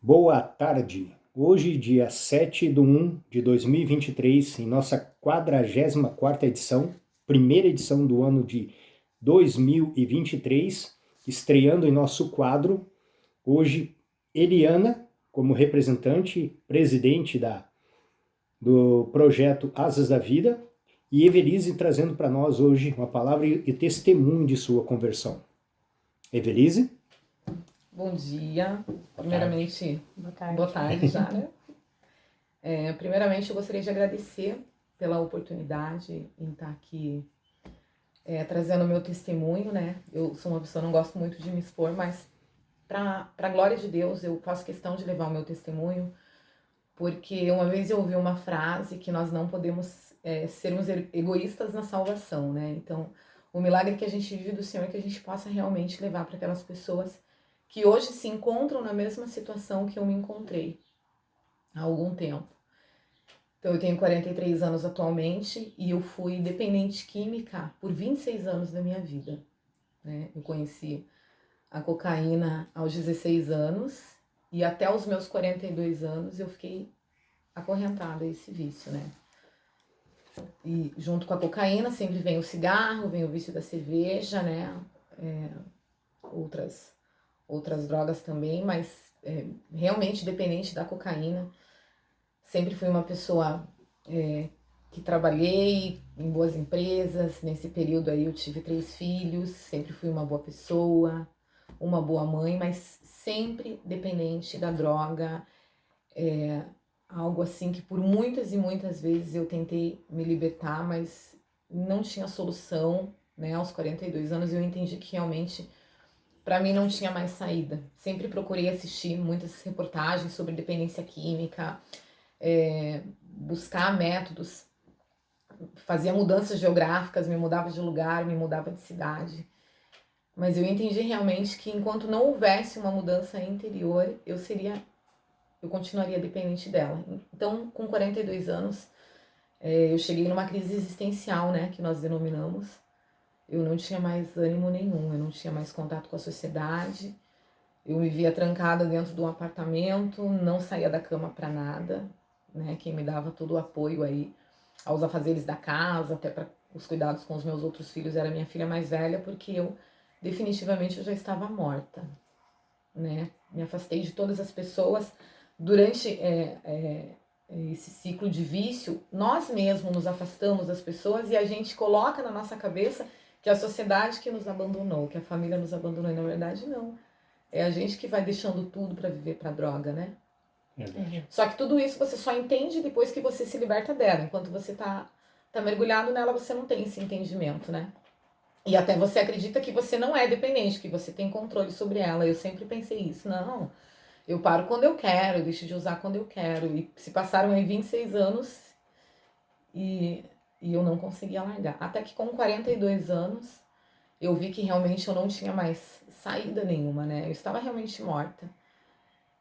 Boa tarde. Hoje, dia 7/1/2023, em nossa 44ª edição, primeira edição do ano de 2023, estreando em nosso quadro, hoje, Eliana, como representante, presidente do projeto Asas da Vida, e Evelise trazendo para nós hoje uma palavra e testemunho de sua conversão. Evelise? Bom dia. Primeiramente, Boa tarde já, né? Primeiramente, eu gostaria de agradecer pela oportunidade em estar aqui trazendo o meu testemunho, né? Eu sou uma pessoa, não gosto muito de me expor, mas para a glória de Deus, eu faço questão de levar o meu testemunho, porque uma vez eu ouvi uma frase que nós não podemos sermos egoístas na salvação, né? Então, o milagre que a gente vive do Senhor é que a gente possa realmente levar para aquelas pessoas que hoje se encontram na mesma situação que eu me encontrei há algum tempo. Então, eu tenho 43 anos atualmente e eu fui dependente química por 26 anos da minha vida, né? Eu conheci a cocaína aos 16 anos e até os meus 42 anos eu fiquei acorrentada a esse vício, né? E junto com a cocaína sempre vem o cigarro, vem o vício da cerveja, né? Outras drogas também, mas realmente dependente da cocaína. Sempre fui uma pessoa que trabalhei em boas empresas. Nesse período aí eu tive 3 filhos, sempre fui uma boa pessoa, uma boa mãe, mas sempre dependente da droga. Algo assim que por muitas e muitas vezes eu tentei me libertar, mas não tinha solução, né? Aos 42 anos eu entendi que realmente para mim não tinha mais saída. Sempre procurei assistir muitas reportagens sobre dependência química, buscar métodos, fazia mudanças geográficas, me mudava de lugar, me mudava de cidade. Mas eu entendi realmente que enquanto não houvesse uma mudança interior, eu continuaria dependente dela. Então, com 42 anos, eu cheguei numa crise existencial, né, que nós denominamos. Eu não tinha mais ânimo nenhum, eu não tinha mais contato com a sociedade. Eu me via trancada dentro de um apartamento, não saía da cama para nada, né? Quem me dava todo o apoio aí aos afazeres da casa, até para os cuidados com os meus outros filhos, era minha filha mais velha, porque eu definitivamente eu já estava morta, né? Me afastei de todas as pessoas. Durante esse ciclo de vício, nós mesmos nos afastamos das pessoas e a gente coloca na nossa cabeça que a sociedade que nos abandonou, que a família nos abandonou, e na verdade não. É a gente que vai deixando tudo para viver pra droga, né? Só que tudo isso você só entende depois que você se liberta dela. Enquanto você tá mergulhado nela, você não tem esse entendimento, né? E até você acredita que você não é dependente, que você tem controle sobre ela. Eu sempre pensei isso. Não, eu paro quando eu quero, eu deixo de usar quando eu quero. E se passaram aí 26 anos e eu não conseguia largar. Até que com 42 anos, eu vi que realmente eu não tinha mais saída nenhuma, né? Eu estava realmente morta.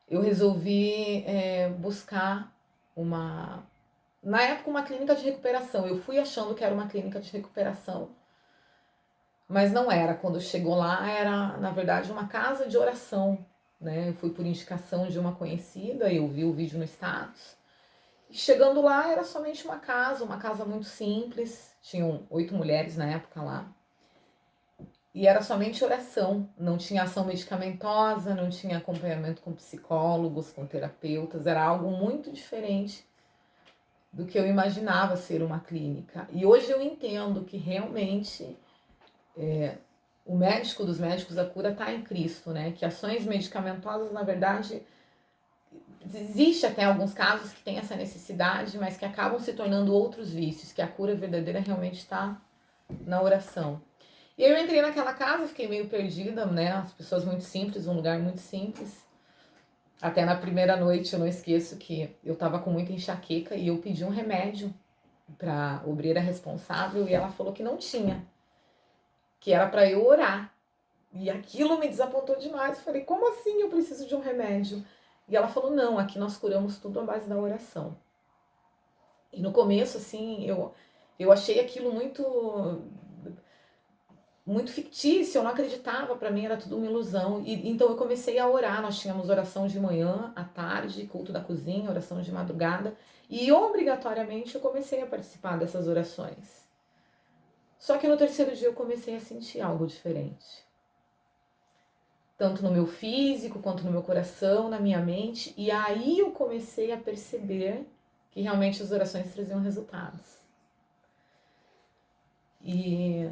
Eu resolvi buscar na época, uma clínica de recuperação. Eu fui achando que era uma clínica de recuperação, mas não era. Quando chegou lá, era, na verdade, uma casa de oração, né? Eu fui por indicação de uma conhecida, eu vi o vídeo no status. E chegando lá, era somente uma casa muito simples. Tinham 8 mulheres na época lá. E era somente oração, não tinha ação medicamentosa, não tinha acompanhamento com psicólogos, com terapeutas, era algo muito diferente do que eu imaginava ser uma clínica. E hoje eu entendo que realmente o médico dos médicos, a cura está em Cristo, né? Que ações medicamentosas, na verdade, existe até alguns casos que tem essa necessidade, mas que acabam se tornando outros vícios, que a cura verdadeira realmente está na oração. E aí eu entrei naquela casa, fiquei meio perdida, né? As pessoas muito simples, um lugar muito simples. Até na primeira noite eu não esqueço que eu tava com muita enxaqueca e eu pedi um remédio pra obreira responsável e ela falou que não tinha, que era pra eu orar. E aquilo me desapontou demais. Eu falei, como assim eu preciso de um remédio? E ela falou, não, aqui nós curamos tudo à base da oração. E no começo, assim, eu achei aquilo muito muito fictício, eu não acreditava, para mim era tudo uma ilusão. E então eu comecei a orar, nós tínhamos oração de manhã, à tarde, culto da cozinha, oração de madrugada, e obrigatoriamente eu comecei a participar dessas orações. Só que no terceiro dia eu comecei a sentir algo diferente. Tanto no meu físico, quanto no meu coração, na minha mente, e aí eu comecei a perceber que realmente as orações traziam resultados. E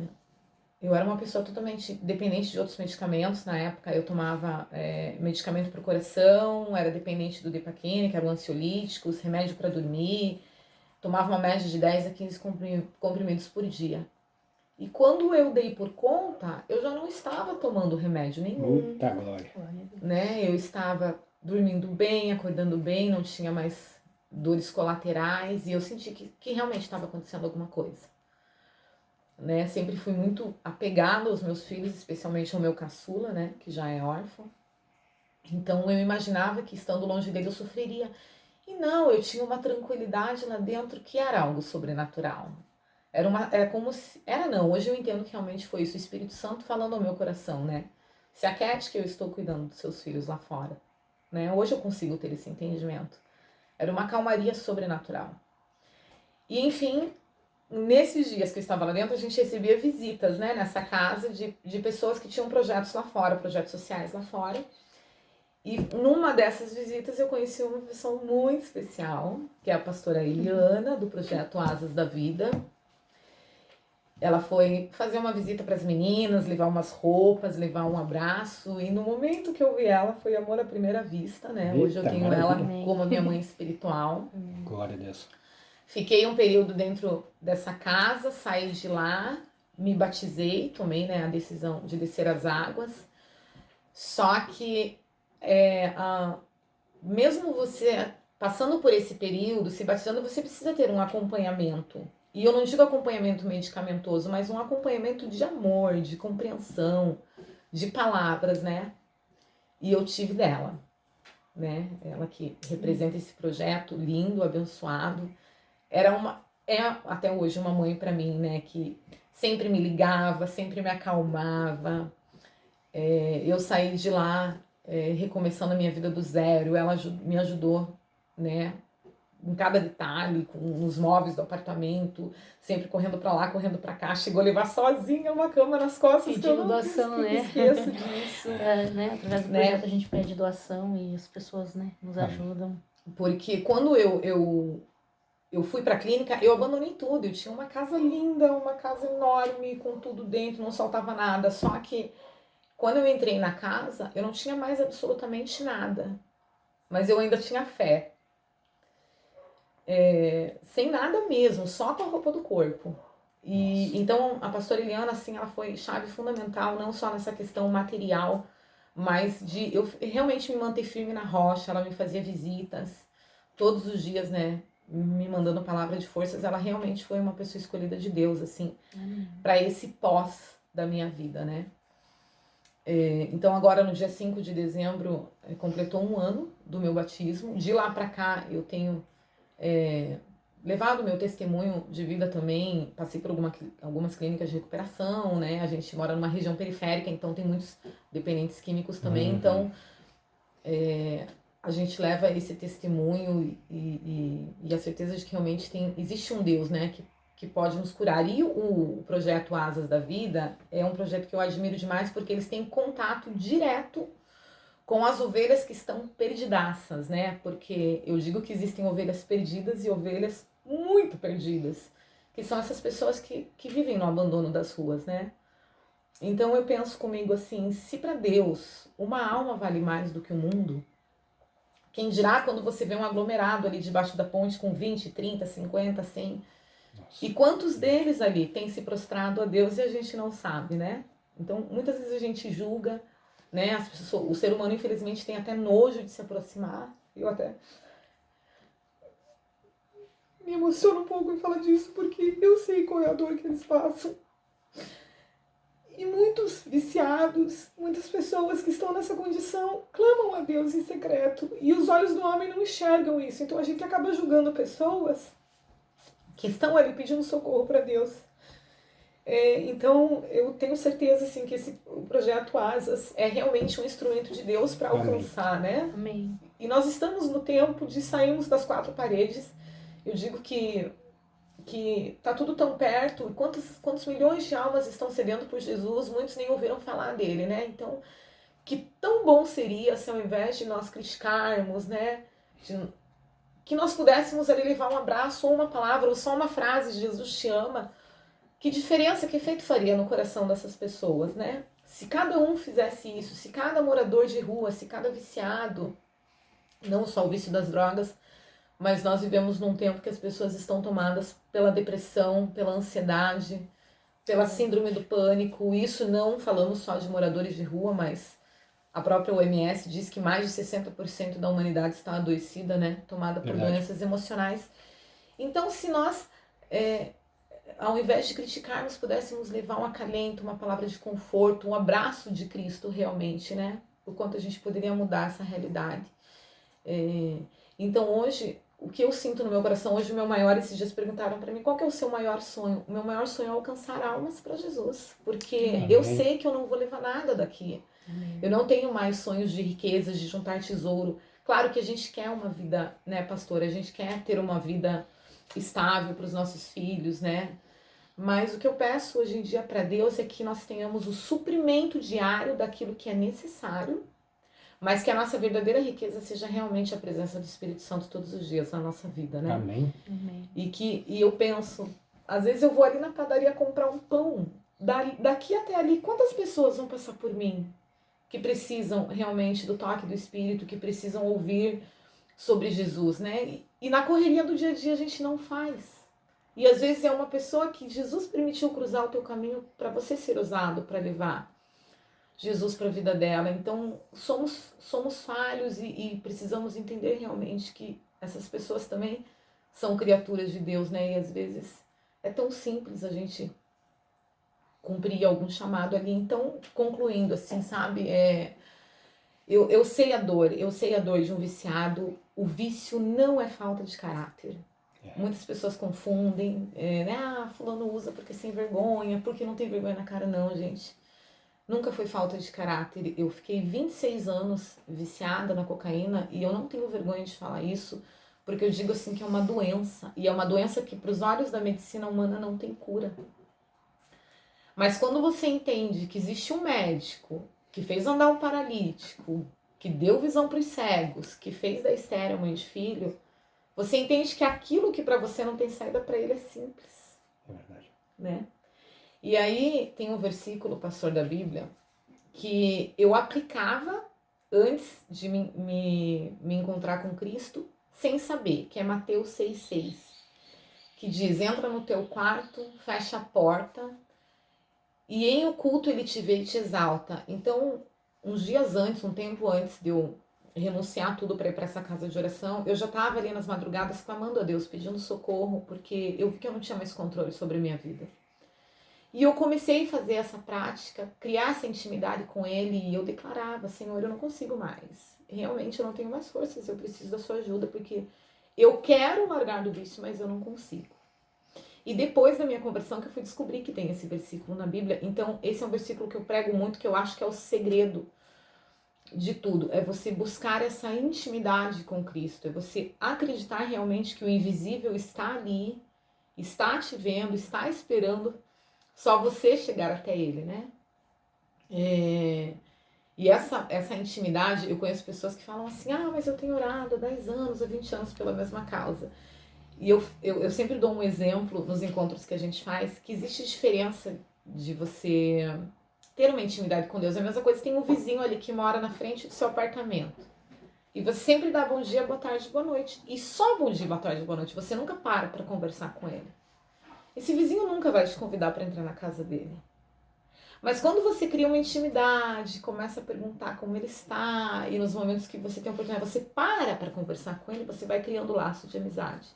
eu era uma pessoa totalmente dependente de outros medicamentos. Na época eu tomava medicamento para o coração, era dependente do Depaquine, que era um ansiolítico, remédio para dormir, tomava uma média de 10 a 15 comprimidos por dia. E quando eu dei por conta, eu já não estava tomando remédio nenhum. Muita glória. Né? Eu estava dormindo bem, acordando bem, não tinha mais dores colaterais, e eu senti que realmente estava acontecendo alguma coisa. Né? Sempre fui muito apegada aos meus filhos, especialmente ao meu caçula, né? Que já é órfão. Então eu imaginava que estando longe dele eu sofreria. E não, eu tinha uma tranquilidade lá dentro que era algo sobrenatural. Era como se... Era não, hoje eu entendo que realmente foi isso, o Espírito Santo falando ao meu coração, né? Se aquiete que eu estou cuidando dos seus filhos lá fora. Né? Hoje eu consigo ter esse entendimento. Era uma calmaria sobrenatural. E enfim, nesses dias que eu estava lá dentro, a gente recebia visitas, né, nessa casa de pessoas que tinham projetos lá fora, projetos sociais lá fora. E numa dessas visitas eu conheci uma pessoa muito especial, que é a pastora Eliana, do projeto Asas da Vida. Ela foi fazer uma visita para as meninas, levar umas roupas, levar um abraço. E no momento que eu vi ela, foi amor à primeira vista, né? Hoje eu tenho ela como a minha mãe espiritual. Glória a Deus. Fiquei um período dentro dessa casa, saí de lá, me batizei, tomei, né, a decisão de descer as águas. Só que, mesmo você passando por esse período, se batizando, você precisa ter um acompanhamento. E eu não digo acompanhamento medicamentoso, mas um acompanhamento de amor, de compreensão, de palavras, né? E eu tive dela, né? Ela que representa esse projeto lindo, abençoado. É até hoje uma mãe para mim, né? Que sempre me ligava, sempre me acalmava. Eu saí de lá recomeçando a minha vida do zero. Ela me ajudou, né? Em cada detalhe, com os móveis do apartamento, sempre correndo para lá, correndo para cá. Chegou a levar sozinha uma cama nas costas. Pedindo doação, né? Esqueço disso. Né? Através do projeto a gente pede doação e as pessoas, né, nos ajudam. Porque quando eu fui para a clínica, eu abandonei tudo. Eu tinha uma casa linda, uma casa enorme, com tudo dentro, não faltava nada. Só que quando eu entrei na casa, eu não tinha mais absolutamente nada. Mas eu ainda tinha fé. Sem nada mesmo, só com a roupa do corpo. E então a pastora Eliana, assim, ela foi chave fundamental, não só nessa questão material, mas de eu realmente me manter firme na rocha. Ela me fazia visitas todos os dias, né, me mandando palavra de forças. Ela realmente foi uma pessoa escolhida de Deus, assim, para esse pós da minha vida, né. Então agora no dia 5 de dezembro completou 1 ano do meu batismo. De lá para cá eu tenho levado meu testemunho de vida também. Passei por algumas clínicas de recuperação, né? A gente mora numa região periférica, então tem muitos dependentes químicos também. Então a gente leva esse testemunho e a certeza de que realmente existe um Deus, né? Que pode nos curar. E o projeto Asas da Vida é um projeto que eu admiro demais, porque eles têm contato direto com as ovelhas que estão perdidaças, né? Porque eu digo que existem ovelhas perdidas e ovelhas muito perdidas, que são essas pessoas que vivem no abandono das ruas, né? Então eu penso comigo assim, se para Deus uma alma vale mais do que o mundo, quem dirá quando você vê um aglomerado ali debaixo da ponte com 20, 30, 50, 100... Nossa. E quantos deles ali têm se prostrado a Deus e a gente não sabe, né? Então muitas vezes a gente julga, né? O ser humano, infelizmente, tem até nojo de se aproximar. Eu até me emociono um pouco em falar disso, porque eu sei qual é a dor que eles passam. E muitos viciados, muitas pessoas que estão nessa condição, clamam a Deus em secreto. E os olhos do homem não enxergam isso. Então a gente acaba julgando pessoas que estão ali pedindo socorro para Deus. Então, eu tenho certeza assim, que o projeto Asas é realmente um instrumento de Deus para alcançar, né? Amém. E nós estamos no tempo de sairmos das quatro paredes. Eu digo que tá tudo tão perto, e quantos milhões de almas estão sedendo por Jesus, muitos nem ouviram falar dele, né? Então, que tão bom seria se ao invés de nós criticarmos, né, que nós pudéssemos ali levar um abraço ou uma palavra ou só uma frase de Jesus te ama. Que diferença, que efeito faria no coração dessas pessoas, né? Se cada um fizesse isso, se cada morador de rua, se cada viciado, não só o vício das drogas, mas nós vivemos num tempo que as pessoas estão tomadas pela depressão, pela ansiedade, pela síndrome do pânico. Isso não falamos só de moradores de rua, mas a própria OMS diz que mais de 60% da humanidade está adoecida, né? Tomada por doenças emocionais. Então, se nós, ao invés de criticarmos, pudéssemos levar um acalento, uma palavra de conforto, um abraço de Cristo realmente, né? O quanto a gente poderia mudar essa realidade. Então, hoje, o que eu sinto no meu coração, hoje o meu maior, esses dias perguntaram para mim, qual que é o seu maior sonho? O meu maior sonho é alcançar almas para Jesus, porque eu sei que eu não vou levar nada daqui. Eu não tenho mais sonhos de riquezas, de juntar tesouro. Claro que a gente quer uma vida, né, pastora? A gente quer ter uma vida estável para os nossos filhos, né? Mas o que eu peço hoje em dia para Deus é que nós tenhamos o suprimento diário daquilo que é necessário, mas que a nossa verdadeira riqueza seja realmente a presença do Espírito Santo todos os dias na nossa vida, né? Amém. E eu penso, às vezes eu vou ali na padaria comprar um pão, daqui até ali, quantas pessoas vão passar por mim que precisam realmente do toque do Espírito, que precisam ouvir sobre Jesus, né? E na correria do dia a dia a gente não faz. E às vezes é uma pessoa que Jesus permitiu cruzar o teu caminho para você ser usado para levar Jesus para a vida dela. Então, somos falhos e precisamos entender realmente que essas pessoas também são criaturas de Deus, né? E às vezes é tão simples a gente cumprir algum chamado ali. Então, concluindo assim, sabe? Eu sei a dor de um viciado. O vício não é falta de caráter. Muitas pessoas confundem, né? Ah, fulano usa porque sem vergonha, porque não tem vergonha na cara. Não, gente. Nunca foi falta de caráter. Eu fiquei 26 anos viciada na cocaína e eu não tenho vergonha de falar isso, porque eu digo assim que é uma doença. E é uma doença que para os olhos da medicina humana não tem cura. Mas quando você entende que existe um médico que fez andar um paralítico, que deu visão para os cegos, que fez da Esther mãe de filho, você entende que aquilo que para você não tem saída, para ele é simples. É verdade. Né? E aí tem um versículo, pastor, da Bíblia, que eu aplicava antes de me encontrar com Cristo, sem saber, que é Mateus 6,6, que diz, entra no teu quarto, fecha a porta, e em oculto ele te vê e te exalta. Então, uns dias antes, um tempo antes de eu renunciar tudo para ir para essa casa de oração, eu já estava ali nas madrugadas clamando a Deus, pedindo socorro, porque eu vi que eu não tinha mais controle sobre a minha vida. E eu comecei a fazer essa prática, criar essa intimidade com Ele, e eu declarava, Senhor, eu não consigo mais. Realmente eu não tenho mais forças, eu preciso da sua ajuda, porque eu quero largar do vício, mas eu não consigo. E depois da minha conversão que eu fui descobrir que tem esse versículo na Bíblia. Então esse é um versículo que eu prego muito, que eu acho que é o segredo de tudo. É você buscar essa intimidade com Cristo, é você acreditar realmente que o invisível está ali, está te vendo, está esperando só você chegar até ele, né? E essa intimidade, eu conheço pessoas que falam assim, mas eu tenho orado há 10 anos, há 20 anos pela mesma causa. E eu sempre dou um exemplo nos encontros que a gente faz, que existe diferença de você ter uma intimidade com Deus. É a mesma coisa, tem um vizinho ali que mora na frente do seu apartamento. E você sempre dá bom dia, boa tarde, boa noite. E só bom dia, boa tarde, boa noite. Você nunca para conversar com ele. Esse vizinho nunca vai te convidar para entrar na casa dele. Mas quando você cria uma intimidade, começa a perguntar como ele está, e nos momentos que você tem a oportunidade, você para conversar com ele, você vai criando laço de amizade.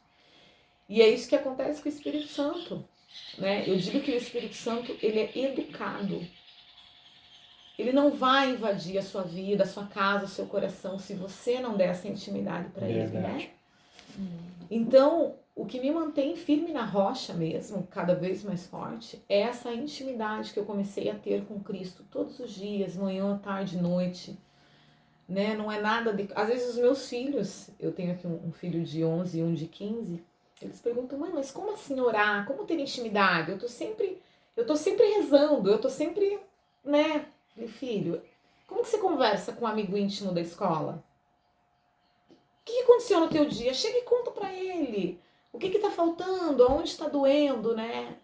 E é isso que acontece com o Espírito Santo. Né? Eu digo que o Espírito Santo, ele é educado. Ele não vai invadir a sua vida, a sua casa, o seu coração, se você não der essa intimidade para ele, né? Então, o que me mantém firme na rocha mesmo, cada vez mais forte, é essa intimidade que eu comecei a ter com Cristo todos os dias, manhã, tarde, noite, né? Não é nada de... Às vezes os meus filhos, eu tenho aqui um filho de 11 e um de 15, eles perguntam, mãe, mas como assim orar? Como ter intimidade? Eu tô sempre rezando, eu tô sempre, né? Falei, filho, como que você conversa com um amigo íntimo da escola? O que aconteceu no teu dia? Chega e conta pra ele. O que tá faltando? Aonde está doendo, né?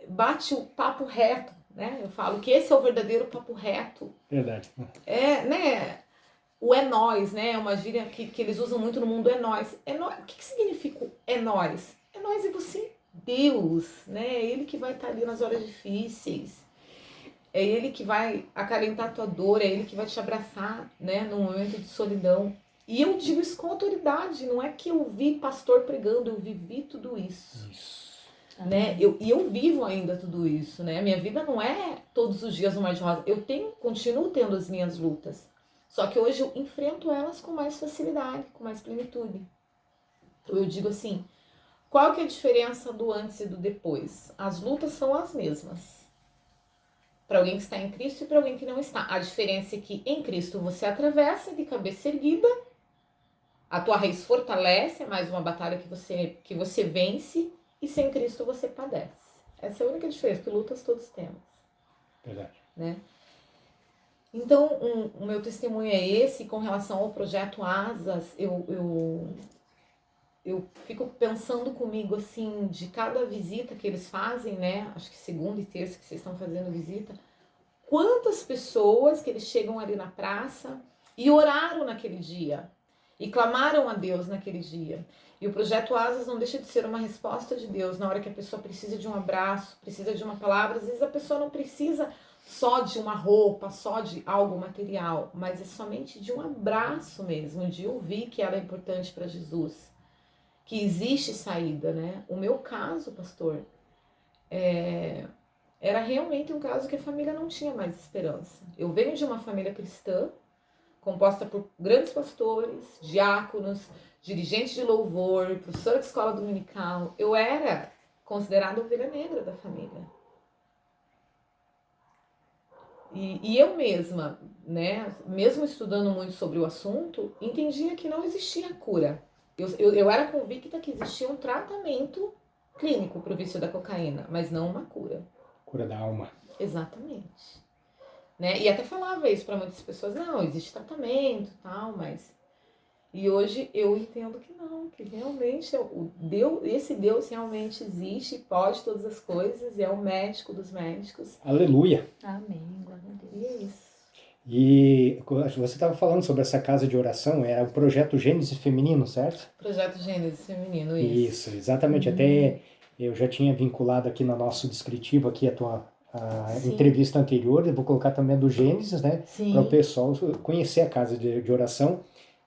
Bate o papo reto, né? Eu falo que esse é o verdadeiro papo reto. Verdade. É, né? O é nós, né? É uma gíria que eles usam muito no mundo, é nós. É nós. O que significa o é nós? É nós e você, Deus, né? É Ele que vai estar ali nas horas difíceis. É Ele que vai acalentar a tua dor, é Ele que vai te abraçar, né? No momento de solidão. E eu digo isso com autoridade, não é que eu vi pastor pregando, eu vivi tudo isso. Né? Eu vivo ainda tudo isso, né? Minha vida não é todos os dias um mar de rosa. Continuo tendo as minhas lutas. Só que hoje eu enfrento elas com mais facilidade, com mais plenitude. Então eu digo assim, qual que é a diferença do antes e do depois? As lutas são as mesmas. Para alguém que está em Cristo e para alguém que não está. A diferença é que em Cristo você atravessa de cabeça erguida, a tua raiz fortalece, é mais uma batalha que você vence, e sem Cristo você padece. Essa é a única diferença, que lutas todos temos. Verdade. Né? Então, o meu testemunho é esse, com relação ao projeto Asas, eu fico pensando comigo, assim, de cada visita que eles fazem, né? Acho que segunda e terça que vocês estão fazendo visita, quantas pessoas que eles chegam ali na praça e oraram naquele dia, e clamaram a Deus naquele dia. E o projeto Asas não deixa de ser uma resposta de Deus na hora que a pessoa precisa de um abraço, precisa de uma palavra. Às vezes a pessoa não precisa só de uma roupa, só de algo material, mas é somente de um abraço mesmo, de ouvir que ela é importante para Jesus, que existe saída, né? O meu caso, pastor, era realmente um caso que a família não tinha mais esperança. Eu venho de uma família cristã, composta por grandes pastores, diáconos, dirigentes de louvor, professora de escola dominical. Eu era considerada a ovelha negra da família. E eu mesma, né, mesmo estudando muito sobre o assunto, entendia que não existia cura. Eu era convicta que existia um tratamento clínico para o vício da cocaína, mas não uma cura. Cura da alma. Exatamente. Né? E até falava isso para muitas pessoas, não, existe tratamento e tal, mas... E hoje eu entendo que não, que realmente esse Deus realmente existe, pode todas as coisas, e é o médico dos médicos. Aleluia. Amém, glória a Deus. E é isso. E você estava falando sobre essa casa de oração, era o projeto Gênesis Feminino, certo? Projeto Gênesis Feminino, isso. Isso, exatamente. Até eu já tinha vinculado aqui no nosso descritivo aqui a tua entrevista anterior, eu vou colocar também a do Gênesis, né? Para o pessoal conhecer a casa de oração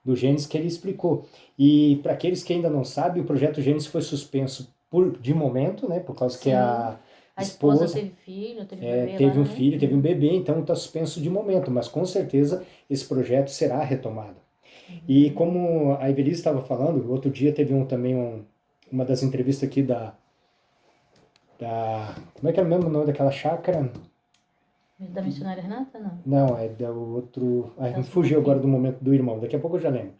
do Gênesis que ele explicou. E para aqueles que ainda não sabem, o projeto Gênesis foi suspenso de momento, né? Por causa que a esposa teve filho, teve bebê teve lá, um filho, teve um bebê, então está suspenso de momento, mas com certeza esse projeto será retomado. E como a Evelise estava falando, outro dia teve uma das entrevistas aqui da como é que é o mesmo nome daquela chácara? Da missionária Renata, não? Não, é do outro... me fugiu agora do momento do irmão, daqui a pouco eu já lembro.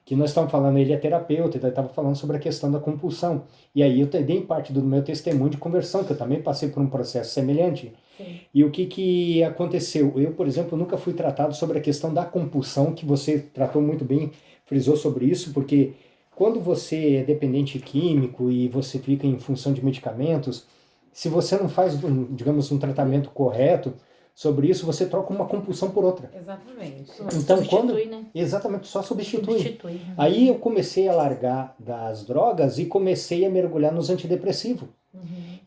Que nós estamos falando, ele é terapeuta, ele estava falando sobre a questão da compulsão. E aí eu dei parte do meu testemunho de conversão, que eu também passei por um processo semelhante. Sim. E o que aconteceu? Eu, por exemplo, nunca fui tratado sobre a questão da compulsão, que você tratou muito bem, frisou sobre isso, porque quando você é dependente químico e você fica em função de medicamentos, se você não faz, digamos, um tratamento correto sobre isso, você troca uma compulsão por outra. Exatamente. Então, né? Exatamente, só substitui. Né? Aí eu comecei a largar das drogas e comecei a mergulhar nos antidepressivos.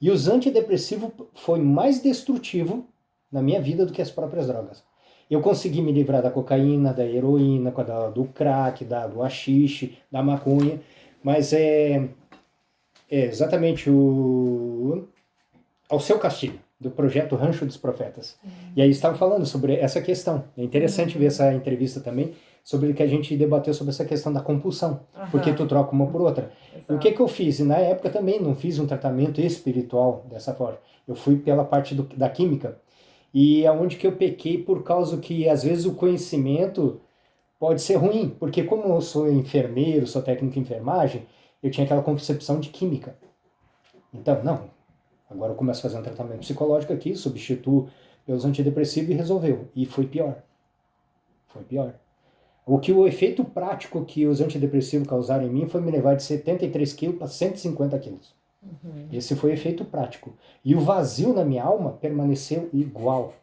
E os antidepressivos foi mais destrutivo na minha vida do que as próprias drogas. Eu consegui me livrar da cocaína, da heroína, do crack, do haxixe, da maconha, mas é exatamente ao seu castigo, do projeto Rancho dos Profetas. E aí estavam falando sobre essa questão. É interessante ver essa entrevista também, sobre que a gente debateu sobre essa questão da compulsão, porque tu troca uma por outra. Exato. E o que eu fiz? E na época também não fiz um tratamento espiritual dessa forma. Eu fui pela parte da química. E aonde que eu pequei por causa que às vezes o conhecimento pode ser ruim, porque como eu sou enfermeiro, sou técnico em enfermagem, eu tinha aquela concepção de química. Então, não, agora eu começo a fazer um tratamento psicológico aqui, substituo pelos antidepressivos e resolveu. E foi pior. Foi pior. O efeito prático que os antidepressivos causaram em mim foi me levar de 73 quilos para 150 quilos. Esse foi o efeito prático. E o vazio na minha alma permaneceu igual.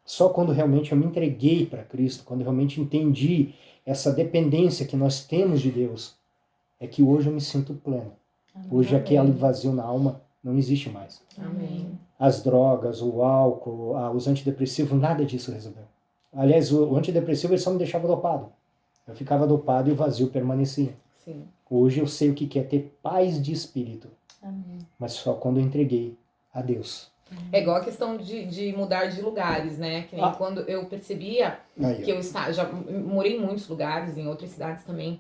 Só quando realmente eu me entreguei para Cristo, quando eu realmente entendi essa dependência que nós temos de Deus, é que hoje eu me sinto pleno. Hoje aquele vazio na alma não existe mais. Amém. As drogas, o álcool, os antidepressivos, nada disso resolveu. Aliás, o antidepressivo ele só me deixava dopado. Eu ficava dopado e o vazio permanecia. Sim. Hoje eu sei o que é ter paz de espírito. Amém. Mas só quando eu entreguei a Deus. É igual a questão de mudar de lugares, né? Que nem quando eu percebia Aí, que eu já morei em muitos lugares, em outras cidades também.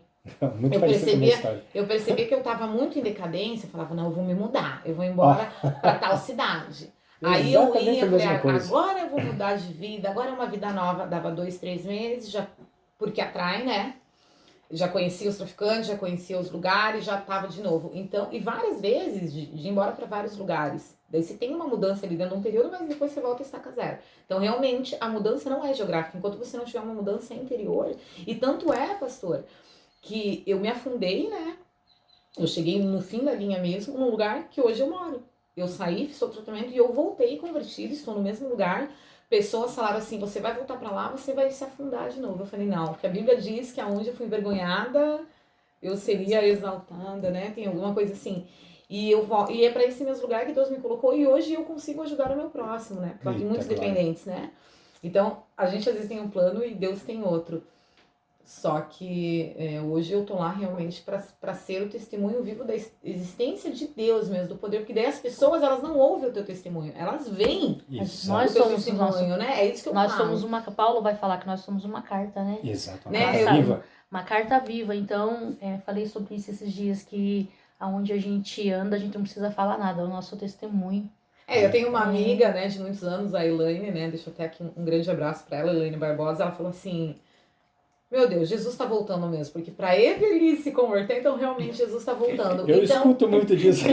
muito Eu parecido com a minha história. Eu percebia que eu estava muito em decadência, eu falava, não, eu vou me mudar, eu vou embora para tal cidade. Aí eu Exatamente ia, a mesma falei, coisa. agora eu vou mudar de vida, agora é uma vida nova, dava 2, 3 meses, já, porque atrai, né? Já conhecia os traficantes, já conhecia os lugares, já estava de novo. Então, e várias vezes de ir embora para vários lugares. Daí você tem uma mudança ali dentro de um período, mas depois você volta a estaca zero. Então, realmente, a mudança não é geográfica. Enquanto você não tiver uma mudança interior. E tanto é, pastor, que eu me afundei, né? Eu cheguei no fim da linha mesmo, num lugar que hoje eu moro. Eu saí, fiz o tratamento e eu voltei convertida, estou no mesmo lugar. Pessoas falaram assim, você vai voltar pra lá, você vai se afundar de novo. Eu falei, não, porque a Bíblia diz que aonde eu fui envergonhada, eu seria exaltada, né? Tem alguma coisa assim. E é pra esse mesmo lugar que Deus me colocou e hoje eu consigo ajudar o meu próximo, né? Porque tem muitos dependentes, né? Então, a gente às vezes tem um plano e Deus tem outro. Só que hoje eu tô lá realmente para ser o testemunho vivo da existência de Deus mesmo, do poder. Porque daí as pessoas, elas não ouvem o teu testemunho, elas veem Nós o teu somos testemunho, né? É isso que eu nós falo. somos uma... Paulo vai falar que nós somos uma carta, né? Exato. Uma Né? carta viva. Uma carta viva. Então, falei sobre isso esses dias, que aonde a gente anda, a gente não precisa falar nada, é o nosso testemunho. Eu tenho uma amiga, né, de muitos anos, a Elaine, né? Deixa eu até aqui um grande abraço para ela, Elaine Barbosa. Ela falou assim... Meu Deus, Jesus está voltando mesmo, porque para Evelyn se converter, então realmente Jesus está voltando. Eu então, escuto muito disso.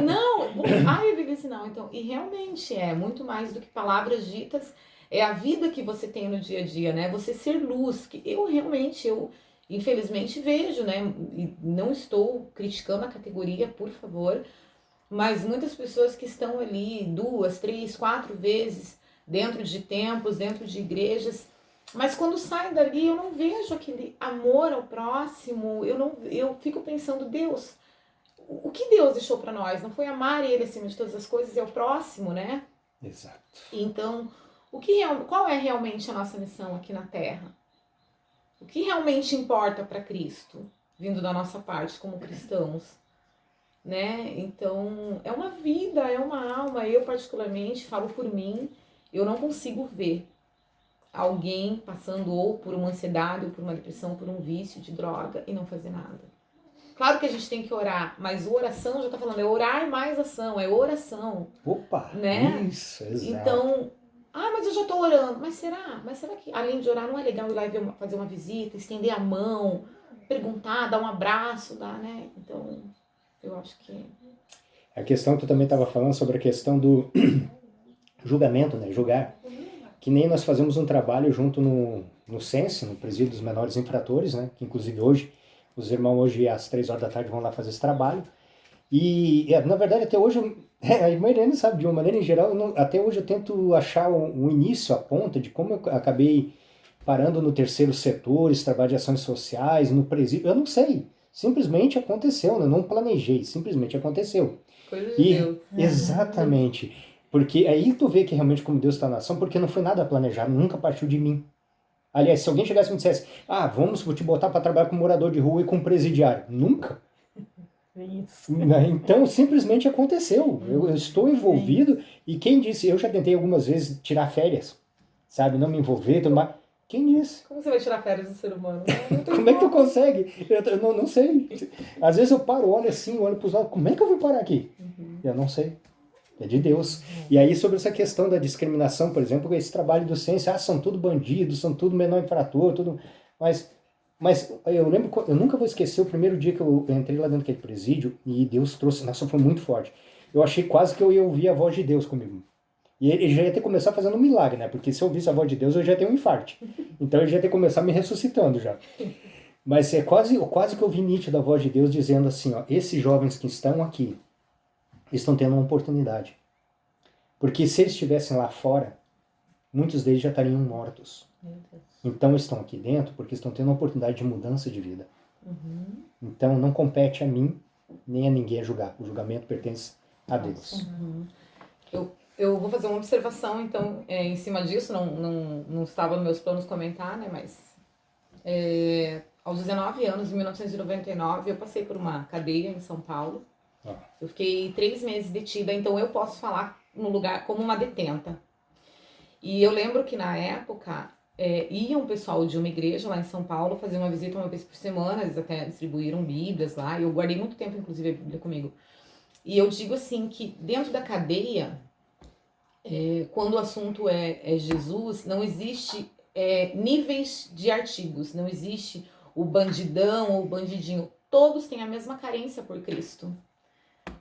Não, a Evelyn não, então, e realmente é muito mais do que palavras ditas, é a vida que você tem no dia a dia, né? Você ser luz, que eu infelizmente vejo, né? E não estou criticando a categoria, por favor, mas muitas pessoas que estão ali 2, 3, 4 vezes dentro de templos, dentro de igrejas, mas quando saio dali eu não vejo aquele amor ao próximo, eu fico pensando, Deus, o que Deus deixou para nós? Não foi amar Ele acima de todas as coisas, é o próximo, né? Exato. Então, qual é realmente a nossa missão aqui na Terra? O que realmente importa para Cristo, vindo da nossa parte como cristãos? Né? Então, é uma vida, é uma alma. Eu particularmente falo por mim, eu não consigo ver alguém passando ou por uma ansiedade, ou por uma depressão, por um vício de droga e não fazer nada. Claro que a gente tem que orar, mas oração, já tá falando, é orar mais ação, é oração. Opa, né? Isso, exato. Então, mas eu já tô orando, mas será que além de orar não é legal ir lá e fazer uma visita, estender a mão, perguntar, dar um abraço, né? Então, eu acho que... A questão que tu também estava falando sobre a questão do julgamento, né? Julgar. Que nem nós fazemos um trabalho junto no SENSE, no Presídio dos Menores Infratores, né? Que inclusive hoje, os irmãos hoje às 3 horas da tarde vão lá fazer esse trabalho. E na verdade até hoje, a irmã Irene sabe, de uma maneira em geral, até hoje eu tento achar um início, a ponta de como eu acabei parando no terceiro setor, esse trabalho de ações sociais, no presídio, eu não sei. Simplesmente aconteceu, né? Eu não planejei, simplesmente aconteceu. Coisa de Deus. Exatamente. Porque aí tu vê que realmente como Deus está na ação, porque não foi nada planejado, nunca partiu de mim. Aliás, se alguém chegasse e me dissesse, vou te botar para trabalhar com morador de rua e com presidiário. Nunca. Isso. Então, simplesmente aconteceu. Eu estou envolvido e quem disse, eu já tentei algumas vezes tirar férias, sabe? Não me envolver, Quem disse? Como você vai tirar férias do ser humano? Como é que tu consegue? Eu não sei. Às vezes eu paro, olho assim, olho para os lados, como é que eu vou parar aqui? Eu não sei. É de Deus. E aí, sobre essa questão da discriminação, por exemplo, esse trabalho do ciência, são tudo bandidos, são tudo menor infrator, tudo. Mas eu lembro, eu nunca vou esquecer o primeiro dia que eu entrei lá dentro daquele presídio e Deus trouxe, nossa, foi muito forte. Eu achei quase que eu ia ouvir a voz de Deus comigo. E ele já ia ter começado fazendo um milagre, né? Porque se eu ouvisse a voz de Deus, eu já ia ter um infarto. Então ele já ia ter começado me ressuscitando já. Mas é quase que eu vi nítido a voz de Deus dizendo assim, ó, esses jovens que estão aqui estão tendo uma oportunidade. Porque se eles estivessem lá fora, muitos deles já estariam mortos. Então estão aqui dentro porque estão tendo uma oportunidade de mudança de vida. Então não compete a mim nem a ninguém a julgar. O julgamento pertence a Deus. Eu vou fazer uma observação, então, em cima disso, não estava nos meus planos comentar, né, mas aos 19 anos, em 1999, eu passei por uma cadeia em São Paulo. Eu fiquei 3 meses detida, então eu posso falar no lugar como uma detenta. E eu lembro que na época, ia um pessoal de uma igreja lá em São Paulo fazer uma visita uma vez por semana, eles até distribuíram bíblias lá, e eu guardei muito tempo, inclusive, a Bíblia comigo. E eu digo assim, que dentro da cadeia, quando o assunto é Jesus, não existe níveis de artigos, não existe o bandidão ou o bandidinho. Todos têm a mesma carência por Cristo.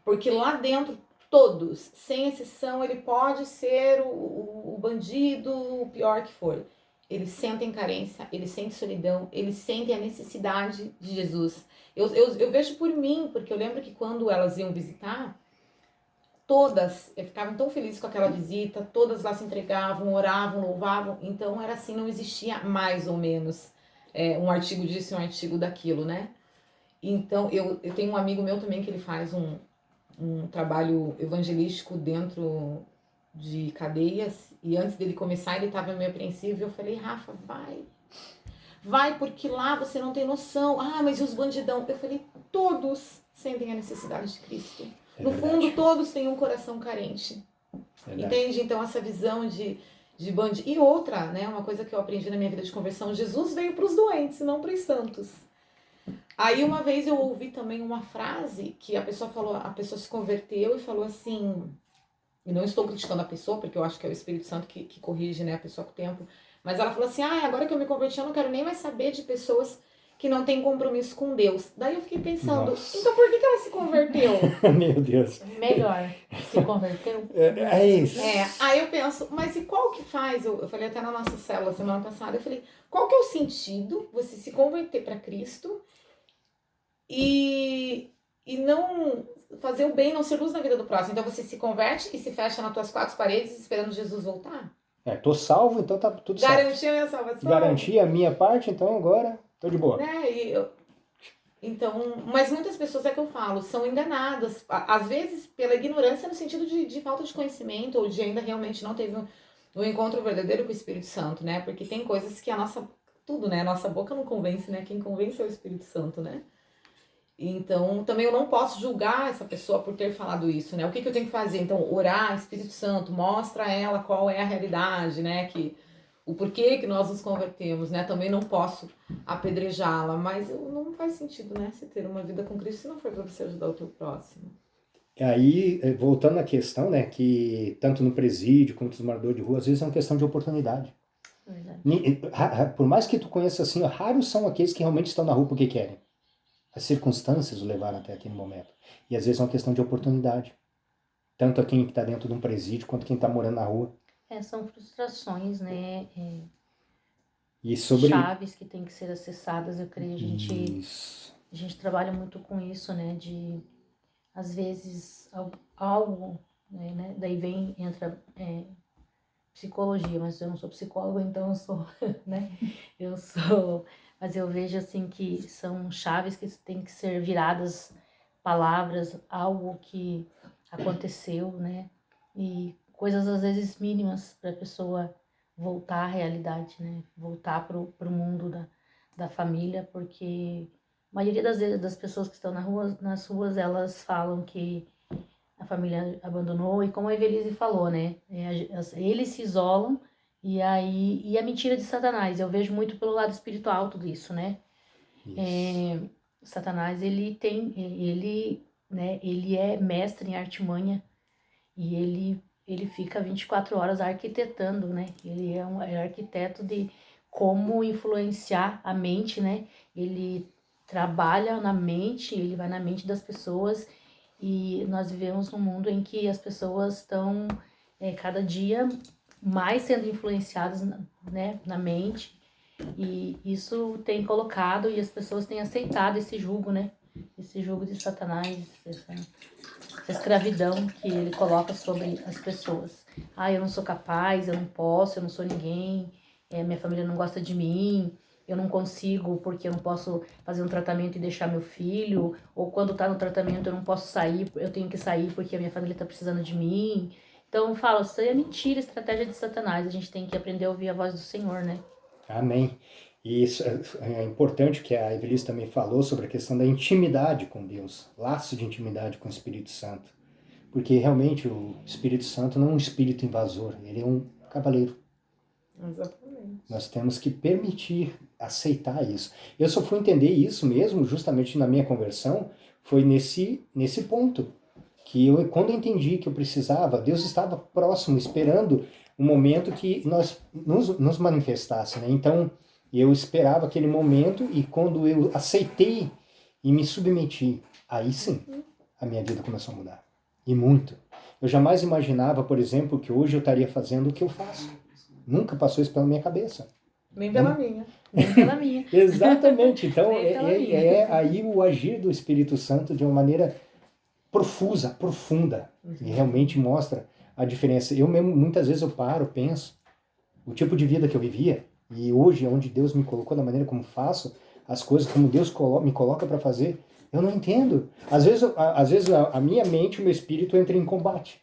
Porque lá dentro, todos, sem exceção, ele pode ser o bandido, o pior que for. Eles sentem carência, eles sentem solidão, eles sentem a necessidade de Jesus. Eu vejo por mim, porque eu lembro que quando elas iam visitar, todas ficavam tão felizes com aquela visita, todas lá se entregavam, oravam, louvavam. Então era assim, não existia mais ou menos um artigo disso e um artigo daquilo, né? Então eu tenho um amigo meu também que ele faz um trabalho evangelístico dentro de cadeias, e antes dele começar ele estava meio apreensivo, e eu falei, Rafa, vai porque lá você não tem noção, mas e os bandidão? Eu falei, todos sentem a necessidade de Cristo. No fundo, todos têm um coração carente. Entende? Então, essa visão de bandido. E outra, né? Uma coisa que eu aprendi na minha vida de conversão: Jesus veio para os doentes, não para os santos. Aí, uma vez eu ouvi também uma frase que a pessoa falou, a pessoa se converteu e falou assim. E não estou criticando a pessoa, porque eu acho que é o Espírito Santo que corrige, né, a pessoa com o tempo. Mas ela falou assim: agora que eu me converti, eu não quero nem mais saber de pessoas que não têm compromisso com Deus. Daí eu fiquei pensando, então por que ela se converteu? Meu Deus. Melhor, se converteu. É isso. Aí eu penso, mas e qual que faz? Eu falei até na nossa célula semana passada, eu falei, qual que é o sentido você se converter para Cristo e não fazer o bem, não ser luz na vida do próximo? Então você se converte e se fecha nas tuas 4 paredes esperando Jesus voltar? Tô salvo, então tá tudo certo. Garantir a minha salvação. Garantir a minha parte, então agora tô de boa. Então, mas muitas pessoas, é que eu falo, são enganadas, às vezes pela ignorância no sentido de falta de conhecimento, ou de ainda realmente não teve um encontro verdadeiro com o Espírito Santo, né? Porque tem coisas que a nossa boca não convence, né? Quem convence é o Espírito Santo, né? Então, também eu não posso julgar essa pessoa por ter falado isso, né? O que eu tenho que fazer? Então, orar, Espírito Santo, mostra a ela qual é a realidade, né? O porquê que nós nos convertemos, né? Também não posso apedrejá-la, mas não faz sentido, né? Você ter uma vida com Cristo se não for para você ajudar o teu próximo. Aí, voltando à questão, né? Que tanto no presídio quanto no morador de rua, às vezes é uma questão de oportunidade. Verdade. Por mais que tu conheça assim, raros são aqueles que realmente estão na rua porque querem. As circunstâncias o levaram até aquele momento. E às vezes é uma questão de oportunidade. Tanto a quem está dentro de um presídio, quanto quem está morando na rua. São frustrações, né? E sobre... Chaves que têm que ser acessadas, eu creio. A gente trabalha muito com isso, né? De, às vezes, algo, né? Daí entra psicologia, mas eu não sou psicóloga, então eu sou, né? Mas eu vejo assim que são chaves que têm que ser viradas, palavras, algo que aconteceu, né? E coisas às vezes mínimas para a pessoa voltar à realidade, né? Voltar pro mundo da família, porque a maioria das vezes das pessoas que estão nas ruas, elas falam que a família abandonou, e como a Evelise falou, né? Eles se isolam E aí, e a mentira de Satanás, eu vejo muito pelo lado espiritual tudo isso, né? Satanás, ele é mestre em artimanha e ele fica 24 horas arquitetando, né? Ele é arquiteto de como influenciar a mente, né? Ele trabalha na mente, ele vai na mente das pessoas e nós vivemos num mundo em que as pessoas estão cada dia mais sendo influenciadas, né, na mente, e isso tem colocado e as pessoas têm aceitado esse jugo, né? Esse jugo de Satanás, essa escravidão que ele coloca sobre as pessoas. Ah, eu não sou capaz, eu não posso, eu não sou ninguém, minha família não gosta de mim, eu não consigo porque eu não posso fazer um tratamento e deixar meu filho, ou quando tá no tratamento eu não posso sair, eu tenho que sair porque a minha família tá precisando de mim. Então eu falo, isso aí é mentira, estratégia de Satanás, a gente tem que aprender a ouvir a voz do Senhor, né? Amém. E isso é importante que a Evelise também falou sobre a questão da intimidade com Deus, laço de intimidade com o Espírito Santo. Porque realmente o Espírito Santo não é um espírito invasor, ele é um cavaleiro. Exatamente. Nós temos que permitir, aceitar isso. Eu só fui entender isso mesmo, justamente na minha conversão, foi nesse ponto. Que quando eu entendi que eu precisava, Deus estava próximo, esperando um momento que nós nos manifestasse, né? Então, eu esperava aquele momento e quando eu aceitei e me submeti, aí sim, a minha vida começou a mudar. E muito. Eu jamais imaginava, por exemplo, que hoje eu estaria fazendo o que eu faço. Nunca passou isso pela minha cabeça. Nem pela minha. Nem pela minha. Exatamente. Então, Nem pela minha. aí o agir do Espírito Santo de uma maneira profusa, profunda, e realmente mostra a diferença. Eu mesmo, muitas vezes eu paro, penso, o tipo de vida que eu vivia, e hoje, onde Deus me colocou, da maneira como faço, as coisas como Deus me coloca para fazer, eu não entendo. Às vezes a minha mente, o meu espírito entra em combate.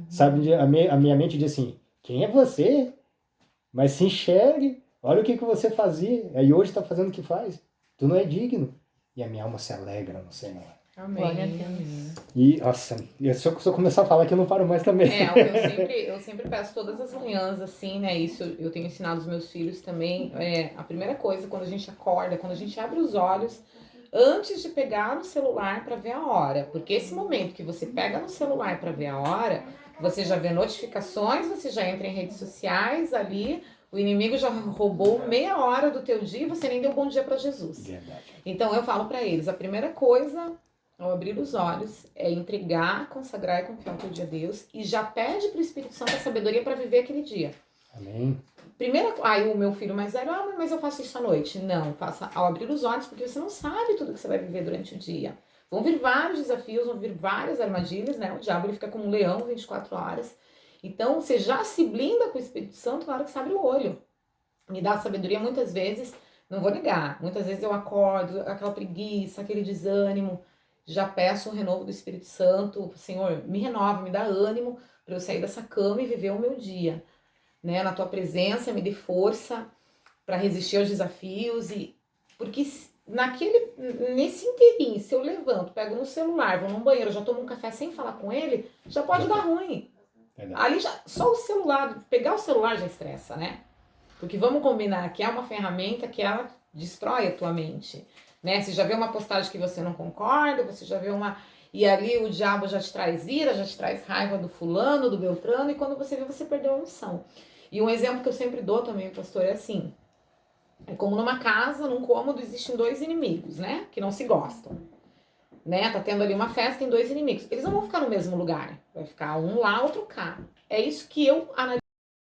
Sabe, a minha mente diz assim, quem é você? Mas se enxergue, olha o que você fazia, e hoje está fazendo o que faz. Tu não é digno. E a minha alma se alegra no Senhor. Amém. Glória a Deus. E, nossa, se eu começar a falar que eu não paro mais também. Eu sempre peço todas as manhãs, assim, né? Isso eu tenho ensinado os meus filhos também. A primeira coisa, quando a gente acorda, quando a gente abre os olhos, antes de pegar no celular para ver a hora. Porque esse momento que você pega no celular para ver a hora, você já vê notificações, você já entra em redes sociais ali, o inimigo já roubou meia hora do teu dia e você nem deu bom dia para Jesus. Verdade. Então eu falo para eles, a primeira coisa ao abrir os olhos é entregar, consagrar e confiar o teu dia a Deus e já pede pro Espírito Santo a sabedoria para viver aquele dia. Amém. Primeiro, aí o meu filho mais velho, mas eu faço isso à noite. Não, faça ao abrir os olhos, porque você não sabe tudo que você vai viver durante o dia. Vão vir vários desafios, vão vir várias armadilhas, né? O diabo ele fica como um leão 24 horas. Então, você já se blinda com o Espírito Santo na hora que você abre o olho. Me dá sabedoria muitas vezes, não vou negar. Muitas vezes eu acordo, aquela preguiça, aquele desânimo. Já peço um renovo do Espírito Santo. Senhor, me renova, me dá ânimo para eu sair dessa cama e viver o meu dia. Né? Na tua presença, me dê força para resistir aos desafios. Porque nesse inteirinho, se eu levanto, pego no celular, vou num banheiro, já tomo um café sem falar com ele, já pode dar ruim. Ali só o celular, pegar o celular já estressa, né? Porque vamos combinar que é uma ferramenta que ela destrói a tua mente. Né? Você já vê uma postagem que você não concorda, você já vê uma... E ali o diabo já te traz ira, já te traz raiva do fulano, do beltrano, e quando você vê, você perdeu a noção. E um exemplo que eu sempre dou também, pastor, é assim, é como numa casa, num cômodo, existem dois inimigos, né? Que não se gostam. Né? Tá tendo ali uma festa, tem dois inimigos. Eles não vão ficar no mesmo lugar. Vai ficar um lá, outro cá. É isso que eu analiso.